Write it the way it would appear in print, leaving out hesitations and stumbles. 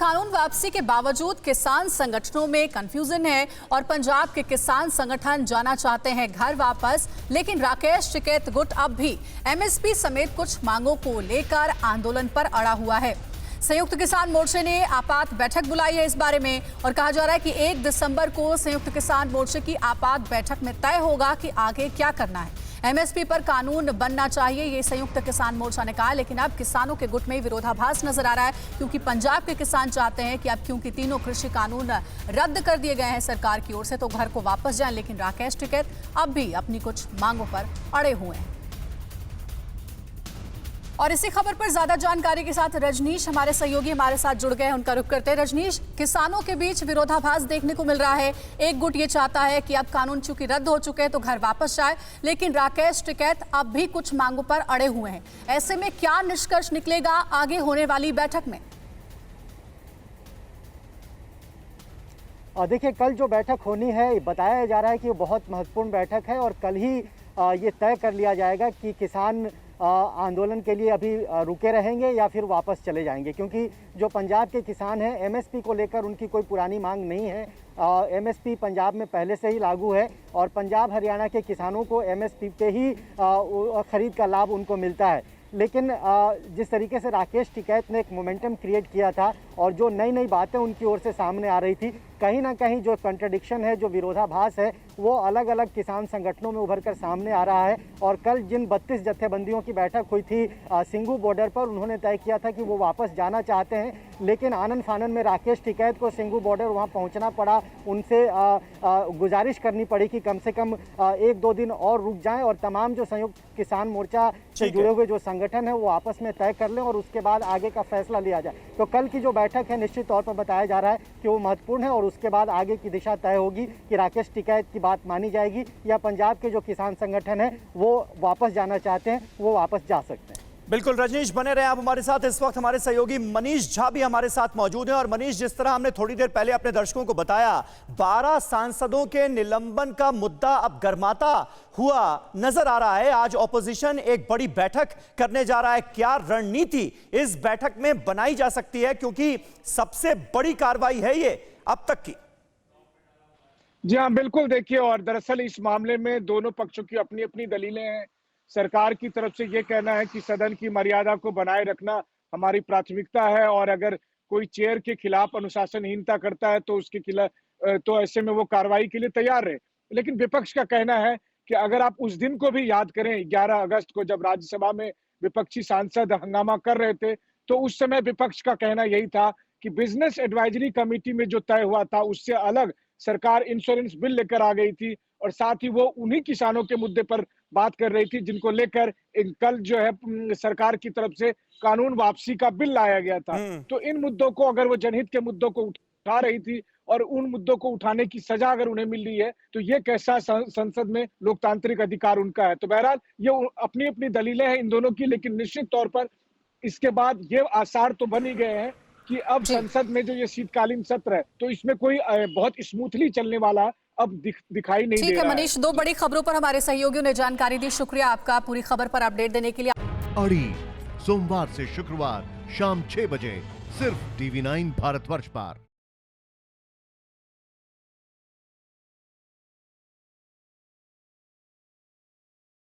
कानून वापसी के बावजूद किसान संगठनों में कंफ्यूजन है और पंजाब के किसान संगठन जाना चाहते हैं घर वापस, लेकिन राकेश टिकैत गुट अब भी एमएसपी समेत कुछ मांगों को लेकर आंदोलन पर अड़ा हुआ है। संयुक्त किसान मोर्चे ने आपात बैठक बुलाई है इस बारे में और कहा जा रहा है कि 1 दिसंबर को संयुक्त किसान मोर्चे की आपात बैठक में तय होगा कि आगे क्या करना है। एमएसपी पर कानून बनना चाहिए, ये संयुक्त किसान मोर्चा ने कहा, लेकिन अब किसानों के गुट में विरोधाभास नजर आ रहा है क्योंकि पंजाब के किसान चाहते हैं कि अब क्योंकि तीनों कृषि कानून रद्द कर दिए गए हैं सरकार की ओर से तो घर को वापस जाएं, लेकिन राकेश टिकैत अब भी अपनी कुछ मांगों पर अड़े हुए हैं। और इसी खबर पर ज्यादा जानकारी के साथ रजनीश हमारे सहयोगी हमारे साथ जुड़ गए हैं, उनका रुख करते हैं। रजनीश, किसानों के बीच विरोधाभास देखने को मिल रहा है। एक गुट ये चाहता है कि अब कानून चूंकि रद्द हो चुके हैं तो घर वापस जाए, लेकिन राकेश टिकैत अब भी कुछ मांगों पर अड़े हुए हैं। ऐसे में क्या निष्कर्ष निकलेगा आगे होने वाली बैठक में? देखिए, कल जो बैठक होनी है बताया जा रहा है कि वो बहुत महत्वपूर्ण बैठक है और कल ही ये तय कर लिया जाएगा कि किसान आंदोलन के लिए अभी रुके रहेंगे या फिर वापस चले जाएंगे, क्योंकि जो पंजाब के किसान हैं एमएसपी को लेकर उनकी कोई पुरानी मांग नहीं है। एमएसपी पंजाब में पहले से ही लागू है और पंजाब हरियाणा के किसानों को एमएसपी पे ही खरीद का लाभ उनको मिलता है। लेकिन जिस तरीके से राकेश टिकैत ने एक मोमेंटम क्रिएट किया था और जो नई नई बातें उनकी ओर से सामने आ रही थी, कहीं ना कहीं जो कंट्रडिक्शन है, जो विरोधाभास है, वो अलग अलग किसान संगठनों में उभर कर सामने आ रहा है। और कल जिन 32 जत्थेबंदियों की बैठक हुई थी सिंघू बॉर्डर पर, उन्होंने तय किया था कि वो वापस जाना चाहते हैं, लेकिन आनन फानन में राकेश टिकैत को सिंघू बॉर्डर वहाँ पहुँचना पड़ा। उनसे गुजारिश करनी पड़ी कि कम से कम 1-2 दिन और रुक जाएं और तमाम जो संयुक्त किसान मोर्चा से जुड़े हुए जो संगठन है वो आपस में तय कर लें और उसके बाद आगे का फैसला लिया जाए। तो कल की जो बैठक है निश्चित तौर पर बताया जा रहा है कि वो महत्वपूर्ण है और उसके बाद आगे की दिशा तय होगी कि राकेश टिकैत की बात मानी जाएगी या पंजाब के जो किसान संगठन है वो वापस जाना चाहते हैं वो वापस जा सकते हैं। बिल्कुल रजनीश, बने रहे आप हमारे साथ। इस वक्त हमारे सहयोगी मनीष झा भी हमारे साथ मौजूद हैं। और मनीष, जिस तरह हमने थोड़ी देर पहले अपने दर्शकों को बताया, 12 सांसदों के निलंबन का मुद्दा अब गर्माता हुआ नजर आ रहा है। आज ऑपोजिशन एक बड़ी बैठक करने जा रहा है। क्या रणनीति इस बैठक में बनाई जा सकती है, क्योंकि सबसे बड़ी कार्रवाई है ये अब तक की? जी हाँ, बिल्कुल। देखिए, और दरअसल इस मामले में दोनों पक्षों की अपनी अपनी दलीलें हैं। सरकार की तरफ से ये कहना है कि सदन की मर्यादा को बनाए रखना हमारी प्राथमिकता है और अगर कोई चेयर के खिलाफ अनुशासनहीनता करता है तो उसके खिलाफ तो ऐसे में वो कार्रवाई के लिए तैयार है। लेकिन विपक्ष का कहना है कि अगर आप उस दिन को भी याद करें, 11 अगस्त को, जब राज्यसभा में विपक्षी सांसद हंगामा कर रहे थे, तो उस समय विपक्ष का कहना यही था कि बिजनेस एडवाइजरी कमेटी में जो तय हुआ था उससे अलग सरकार इंश्योरेंस बिल लेकर आ गई थी और साथ ही वो उन्हीं किसानों के मुद्दे पर बात कर रही थी जिनको लेकर कल जो है सरकार की तरफ से कानून वापसी का बिल लाया गया था। तो इन मुद्दों को, अगर वो जनहित के मुद्दों को उठा रही थी और उन मुद्दों को उठाने की सजा अगर उन्हें मिल रही है तो ये कैसा संसद में लोकतांत्रिक अधिकार उनका है। तो बहरहाल ये अपनी अपनी दलीलें हैं इन दोनों की, लेकिन निश्चित तौर पर इसके बाद ये आसार तो बन ही गए हैं कि अब संसद में जो ये शीतकालीन सत्र है तो इसमें कोई बहुत स्मूथली चलने वाला अब दिखाई नहीं दे रहा है। ठीक है मनीष, 2 बड़ी खबरों पर हमारे सहयोगियों ने जानकारी दी। शुक्रिया आपका पूरी खबर पर अपडेट देने के लिए। अड़ी सोमवार से शुक्रवार शाम 6 बजे सिर्फ TV9 भारतवर्ष पर।